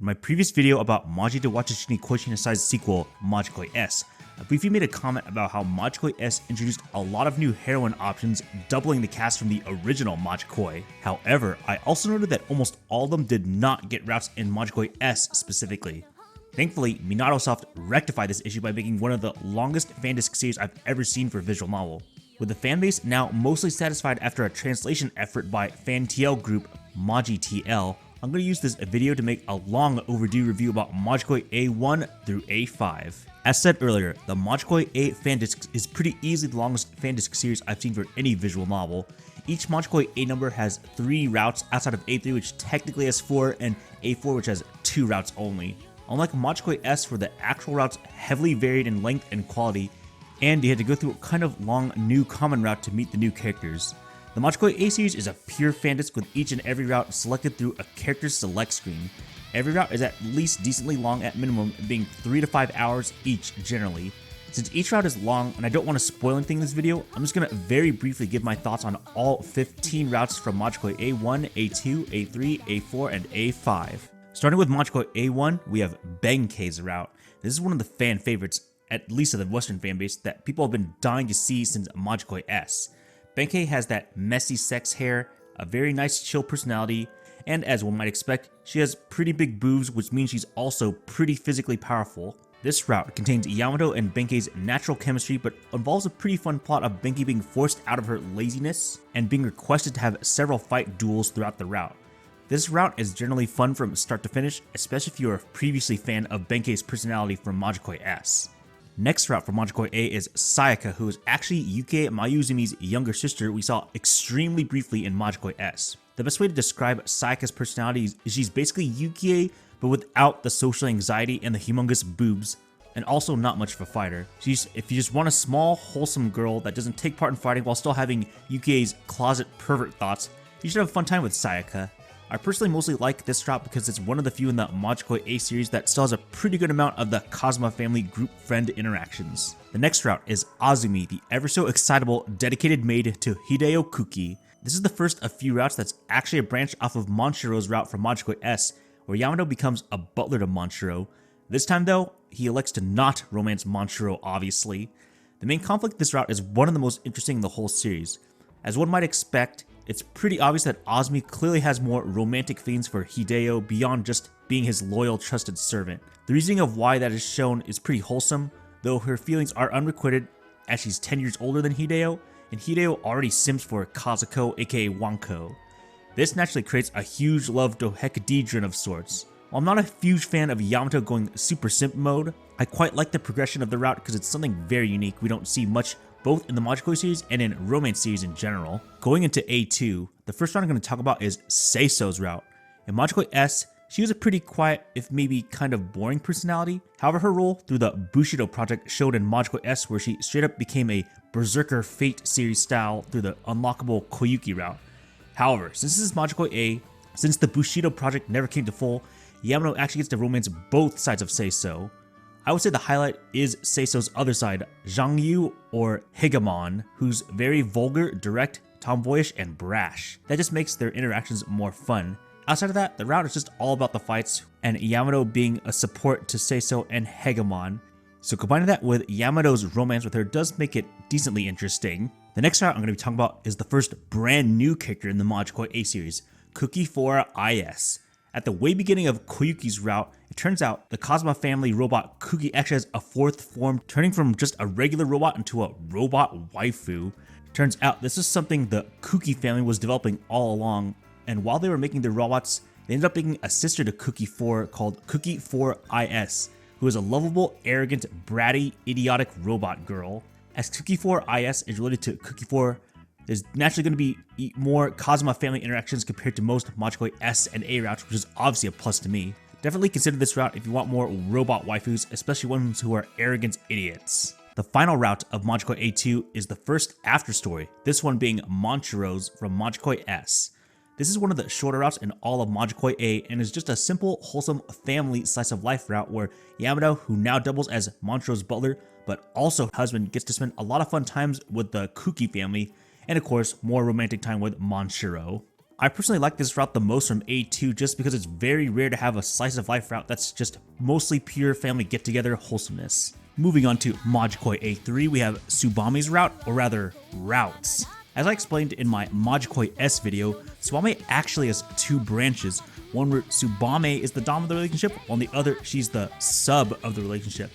In my previous video about Maji de Watashi Koi Shinasai's sequel, Majikoi S, I briefly made a comment about how Majikoi S introduced a lot of new heroine options, doubling the cast from the original Majikoi. However, I also noted that almost all of them did not get routes in Majikoi S specifically. Thankfully, Minato Soft rectified this issue by making one of the longest Fandisc series I've ever seen for a visual novel. With the fanbase now mostly satisfied after a translation effort by FanTL group MajiTL, I'm going to use this video to make a long overdue review about Majikoi A1 through A5. As said earlier, the Majikoi A Fandiscs is pretty easily the longest Fandisc series I've seen for any visual novel. Each Majikoi A number has 3 routes outside of A3, which technically has 4, and A4, which has 2 routes only. Unlike Majikoi S, where the actual routes heavily varied in length and quality, and you had to go through a kind of long new common route to meet the new characters. The Majikoi A series is a pure Fandisc with each and every route selected through a character select screen. Every route is at least decently long at minimum, being 3 to 5 hours each generally. Since each route is long and I don't want to spoil anything in this video, I'm just going to very briefly give my thoughts on all 15 routes from Majikoi A1, A2, A3, A4, and A5. Starting with Majikoi A1, we have Benkei's route. This is one of the fan favorites, at least of the Western fanbase, that people have been dying to see since Majikoi S. Benkei has that messy sex hair, a very nice chill personality, and as one might expect, she has pretty big boobs, which means she's also pretty physically powerful. This route contains Yamato and Benkei's natural chemistry, but involves a pretty fun plot of Benkei being forced out of her laziness and being requested to have several fight duels throughout the route. This route is generally fun from start to finish, especially if you are a previously fan of Benkei's personality from Majikoi S. Next route for Majikoi A is Sayaka, who is actually Yukie Mayuzumi's younger sister we saw extremely briefly in Majikoi S. The best way to describe Sayaka's personality is she's basically Yukie, but without the social anxiety and the humongous boobs, and also not much of a fighter. If you just want a small, wholesome girl that doesn't take part in fighting while still having Yukie's closet pervert thoughts, you should have a fun time with Sayaka. I personally mostly like this route because it's one of the few in the Majikoi A series that still has a pretty good amount of the Kazuma family group friend interactions. The next route is Azumi, the ever so excitable dedicated maid to Hideo Kuki. This is the first of few routes that's actually a branch off of Monshiro's route from Majikoi S, where Yamato becomes a butler to Monshiro. This time though, he elects to not romance Monshiro obviously. The main conflict in this route is one of the most interesting in the whole series. As one might expect, it's pretty obvious that Azumi clearly has more romantic feelings for Hideo beyond just being his loyal, trusted servant. The reasoning of why that is shown is pretty wholesome, though her feelings are unrequited as she's 10 years older than Hideo, and Hideo already simps for Kazuko aka Wanko. This naturally creates a huge love dodecahedron of sorts. While I'm not a huge fan of Yamato going super simp mode, I quite like the progression of the route because it's something very unique we don't see much both in the Majikoi series and in romance series in general. Going into A2, the first route I'm going to talk about is Seiso's route. In Majikoi S, she was a pretty quiet, if maybe kind of boring personality. However, her role through the Bushido project showed in Majikoi S, where she straight up became a Berserker Fate series style through the unlockable Koyuki route. However, since this is Majikoi A, since the Bushido project never came to full, Yamato actually gets to romance both sides of Seiso. I would say the highlight is Seiso's other side, Zhangyu or Hegemon, who's very vulgar, direct, tomboyish, and brash. That just makes their interactions more fun. Outside of that, the route is just all about the fights, and Yamato being a support to Seiso and Hegemon. So combining that with Yamato's romance with her does make it decently interesting. The next route I'm going to be talking about is the first brand new character in the Majikoi A series, Cookie 4 IS. At the way beginning of Koyuki's route, it turns out the Kazuma family robot Kuki actually has a 4th form, turning from just a regular robot into a robot waifu. Turns out this is something the Kuki family was developing all along, and while they were making their robots, they ended up making a sister to Cookie 4 called Cookie 4 IS, who is a lovable, arrogant, bratty, idiotic robot girl. As Cookie 4 IS is related to Cookie 4, there's naturally going to be more Kazuma family interactions compared to most Majikoi S and A routes, which is obviously a plus to me. Definitely consider this route if you want more robot waifus, especially ones who are arrogant idiots. The final route of Majikoi A2 is the first after story, this one being Monshiro's from Majikoi S. This is one of the shorter routes in all of Majikoi A and is just a simple, wholesome family slice of life route where Yamato, who now doubles as Monshiro's butler, but also husband, gets to spend a lot of fun times with the Kuki family, and of course, more romantic time with Monshiro. I personally like this route the most from A2 just because it's very rare to have a slice of life route that's just mostly pure family get together wholesomeness. Moving on to Majikoi A3, we have Tsubame's route, or rather, routes. As I explained in my Majikoi S video, Tsubame actually has two branches, one where Tsubame is the dom of the relationship, while on the other, she's the sub of the relationship.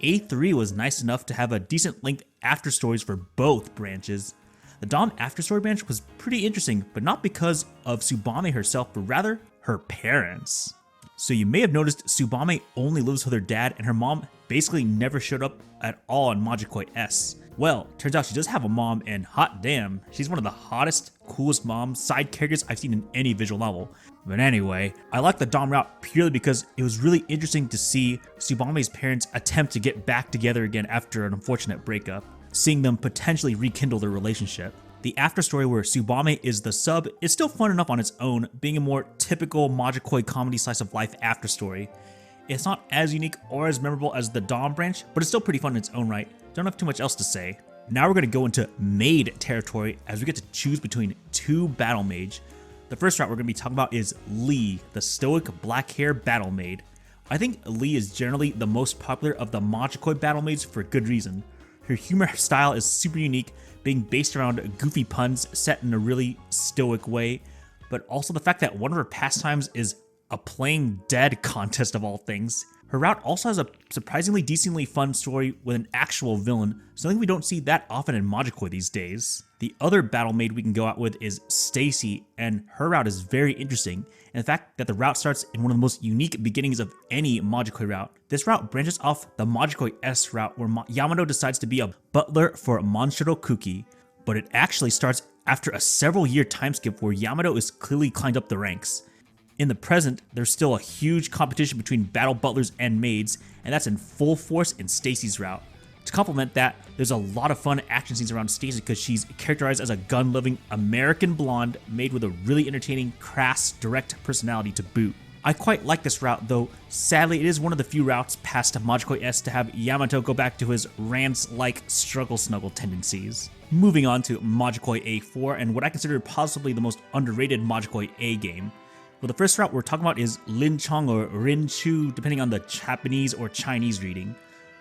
A3 was nice enough to have a decent length after stories for both branches. The dom after story branch was pretty interesting, but not because of Tsubame herself, but rather her parents. So you may have noticed Tsubame only lives with her dad, and her mom basically never showed up at all in Majikoi S. Well, turns out she does have a mom, and hot damn, she's one of the hottest, coolest mom side characters I've seen in any visual novel. But anyway, I like the dom route purely because it was really interesting to see Tsubame's parents attempt to get back together again after an unfortunate breakup, seeing them potentially rekindle their relationship. The after story where Tsubame is the sub is still fun enough on its own, being a more typical Majikoi comedy slice of life after story. It's not as unique or as memorable as the dom branch, but it's still pretty fun in its own right. Don't have too much else to say. Now we're going to go into maid territory as we get to choose between two battle mage. The first route we're going to be talking about is Lee, the stoic black hair battle maid. I think Lee is generally the most popular of the Majikoi battle maids for good reason. Her humor style is super unique, being based around goofy puns set in a really stoic way, but also the fact that one of her pastimes is a playing dead contest of all things. Her route also has a surprisingly decently fun story with an actual villain, something we don't see that often in Majikoi these days. The other battle maid we can go out with is Stacy, and her route is very interesting, and the fact that the route starts in one of the most unique beginnings of any Majikoi route. This route branches off the Majikoi S route where Yamato decides to be a butler for Monshiro Kuki, but it actually starts after a several year time skip where Yamato is clearly climbed up the ranks. In the present, there's still a huge competition between battle butlers and maids, and that's in full force in Stacy's route. To complement that, there's a lot of fun action scenes around Stacy because she's characterized as a gun-loving American blonde made with a really entertaining, crass, direct personality to boot. I quite like this route, though sadly it is one of the few routes past Majikoi S to have Yamato go back to his rants-like struggle-snuggle tendencies. Moving on to Majikoi A4 and what I consider possibly the most underrated Majikoi A game. Well, the first route we're talking about is Lin Chong or Rin Chu, depending on the Japanese or Chinese reading,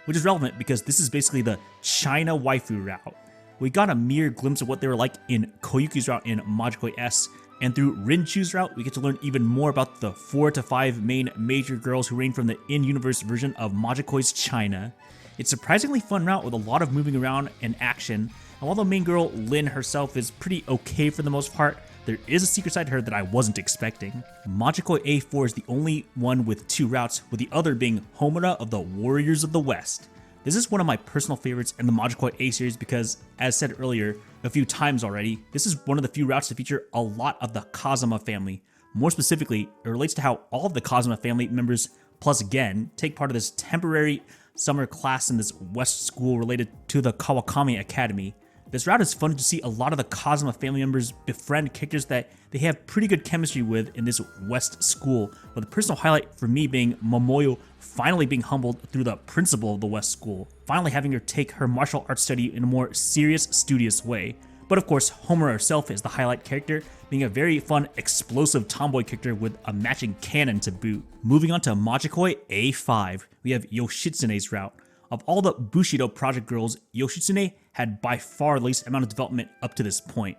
which is relevant because this is basically the China waifu route. We got a mere glimpse of what they were like in Koyuki's route in Majikoi S, and through Rin Chu's route, we get to learn even more about the 4 to 5 main major girls who reign from the in-universe version of Majikoi's China. It's a surprisingly fun route with a lot of moving around and action, and while the main girl, Lin herself, is pretty okay for the most part, there is a secret side to her that I wasn't expecting. Majikoi A4 is the only one with two routes, with the other being Homura of the Warriors of the West. This is one of my personal favorites in the Majikoi A series because, as said earlier a few times already, this is one of the few routes to feature a lot of the Kazama family. More specifically, it relates to how all of the Kazama family members, plus Gen, take part of this temporary summer class in this West school related to the Kawakami Academy. This route is fun to see a lot of the Kazama family members befriend characters that they have pretty good chemistry with in this West school, with the personal highlight for me being Momoyo finally being humbled through the principal of the West school, finally having her take her martial arts study in a more serious, studious way. But of course, Homura herself is the highlight character, being a very fun, explosive tomboy character with a matching cannon to boot. Moving on to Majikoi A5, we have Yoshitsune's route. Of all the Bushido project girls, Yoshitsune had by far the least amount of development up to this point.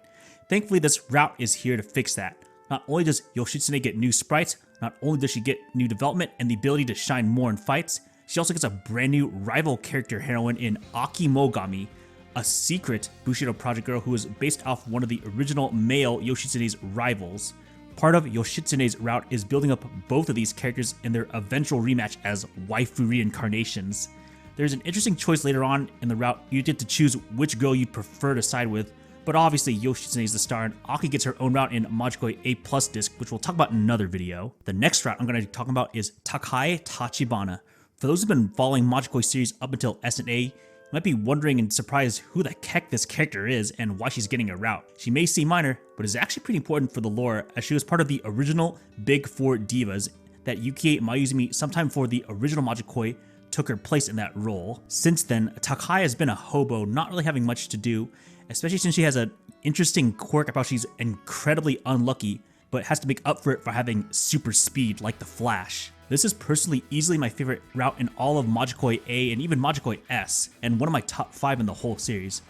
Thankfully, this route is here to fix that. Not only does Yoshitsune get new sprites, not only does she get new development and the ability to shine more in fights, she also gets a brand new rival character heroine in Aki Mogami, a secret Bushido project girl who is based off one of the original male Yoshitsune's rivals. Part of Yoshitsune's route is building up both of these characters in their eventual rematch as waifu reincarnations. There's an interesting choice later on in the route. You get to choose which girl you'd prefer to side with, but obviously Yoshitsune is the star, and Aki gets her own route in Majikoi A+ disc, which we'll talk about in another video. The next route I'm going to be talking about is Takai Tachibana. For those who've been following Majikoi series up until S&A, you might be wondering and surprised who the heck this character is and why she's getting a route. She may seem minor, but is actually pretty important for the lore, as she was part of the original Big Four Divas that Yukie Mayuzumi, sometime before the original Majikoi, took her place in that role. Since then, Takai has been a hobo, not really having much to do, especially since she has an interesting quirk about she's incredibly unlucky, but has to make up for it for having super speed like the Flash. This is personally easily my favorite route in all of Majikoi A and even Majikoi S, and one of my top 5 in the whole series.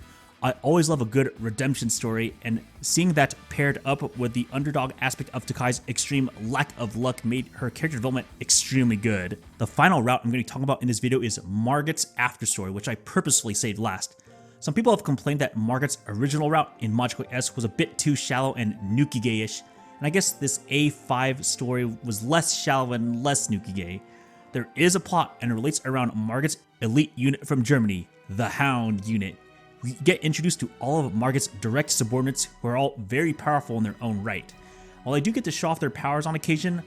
I always love a good redemption story, and seeing that paired up with the underdog aspect of Takai's extreme lack of luck made her character development extremely good. The final route I'm going to be talking about in this video is Margit's after story, which I purposefully saved last. Some people have complained that Margit's original route in Majikoi S was a bit too shallow and Nuki-gay-ish, and I guess this A5 story was less shallow and less Nuki-gay. There is a plot, and it relates around Margit's elite unit from Germany, the Hound unit. We get introduced to all of Margit's direct subordinates who are all very powerful in their own right. While they do get to show off their powers on occasion,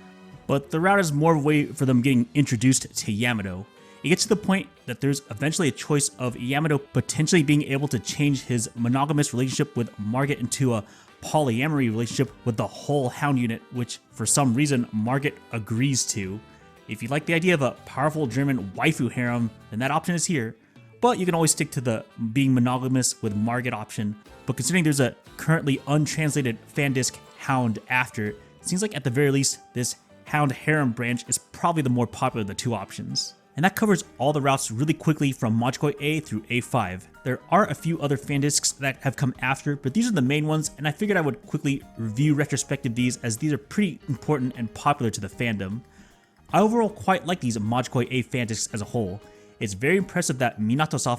but the route is more of a way for them getting introduced to Yamato. It gets to the point that there's eventually a choice of Yamato potentially being able to change his monogamous relationship with Margit into a polyamory relationship with the whole Hound unit, which for some reason Margit agrees to. If you like the idea of a powerful German waifu harem, then that option is here. But you can always stick to the being monogamous with Margit option. But considering there's a currently untranslated Fandisc Hound after, it seems like at the very least, this Hound harem branch is probably the more popular of the two options. And that covers all the routes really quickly from Majikoi A through A5. There are a few other Fandiscs that have come after, but these are the main ones, and I figured I would quickly review retrospective these as these are pretty important and popular to the fandom. I overall quite like these Majikoi A Fandiscs as a whole. It's very impressive that Minato-san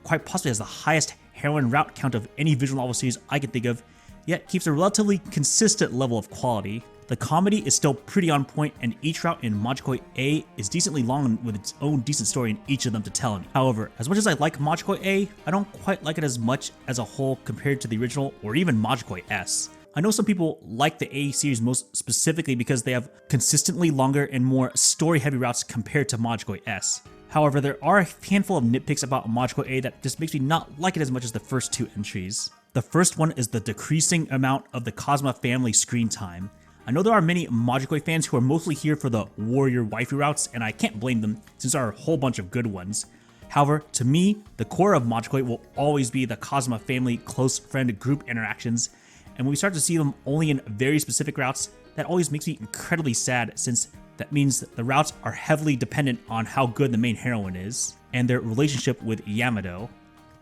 quite possibly has the highest heroine route count of any visual novel series I can think of, yet keeps a relatively consistent level of quality. The comedy is still pretty on point, and each route in Majikoi A is decently long with its own decent story in each of them to tell. However, as much as I like Majikoi A, I don't quite like it as much as a whole compared to the original or even Majikoi S. I know some people like the A series most specifically because they have consistently longer and more story-heavy routes compared to Majikoi S. However, there are a handful of nitpicks about Majikoi A that just makes me not like it as much as the first two entries. The first one is the decreasing amount of the Kazuma family screen time. I know there are many Majikoi fans who are mostly here for the warrior waifu routes, and I can't blame them since there are a whole bunch of good ones. However, to me, the core of Majikoi will always be the Kazuma family close friend group interactions, and when we start to see them only in very specific routes, that always makes me incredibly sad since that means that the routes are heavily dependent on how good the main heroine is and their relationship with Yamato.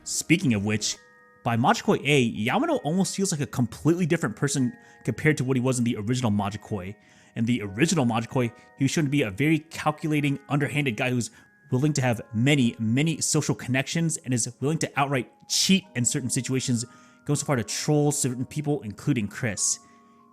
Speaking of which, by Majikoi A, Yamato almost feels like a completely different person compared to what he was in the original Majikoi. In the original Majikoi, he was shown to be a very calculating, underhanded guy who's willing to have many social connections and is willing to outright cheat in certain situations, going so far to troll certain people, including Chris.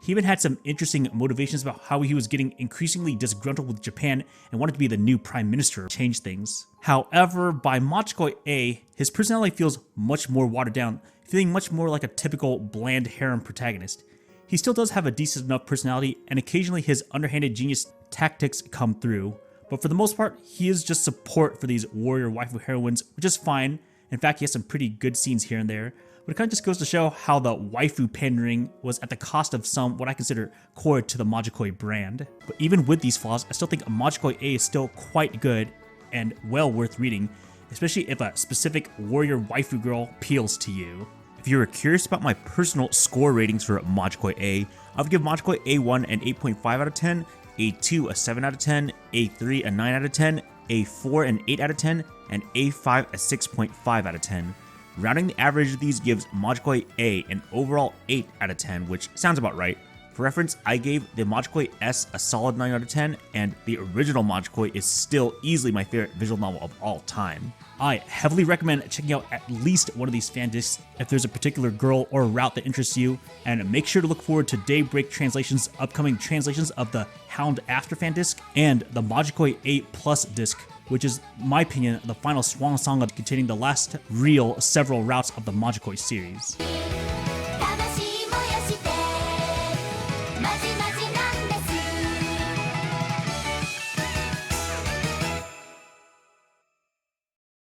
He even had some interesting motivations about how he was getting increasingly disgruntled with Japan and wanted to be the new prime minister to change things. However, by Majikoi A, his personality feels much more watered down, feeling much more like a typical bland harem protagonist. He still does have a decent enough personality, and occasionally his underhanded genius tactics come through, but for the most part, he is just support for these warrior waifu heroines, which is fine. In fact, he has some pretty good scenes here and there. But it kind of just goes to show how the waifu pandering was at the cost of some what I consider core to the Majikoi brand. But even with these flaws, I still think Majikoi A is still quite good and well worth reading, especially if a specific warrior waifu girl appeals to you. If you're curious about my personal score ratings for Majikoi A, I would give Majikoi A1 an 8.5 out of 10, A2 a 7 out of 10, A3 a 9 out of 10, A4 an 8 out of 10, and A5 a 6.5 out of 10. Rounding the average of these gives Majikoi A an overall 8 out of 10, which sounds about right. For reference, I gave the Majikoi S a solid 9 out of 10, and the original Majikoi is still easily my favorite visual novel of all time. I heavily recommend checking out at least one of these Fandiscs if there's a particular girl or route that interests you, and make sure to look forward to Daybreak translations, upcoming translations of the Hound After Fandisc, and the Majikoi A+ disc, which is, in my opinion, the final swan song of containing the last real several routes of the Majikoi series.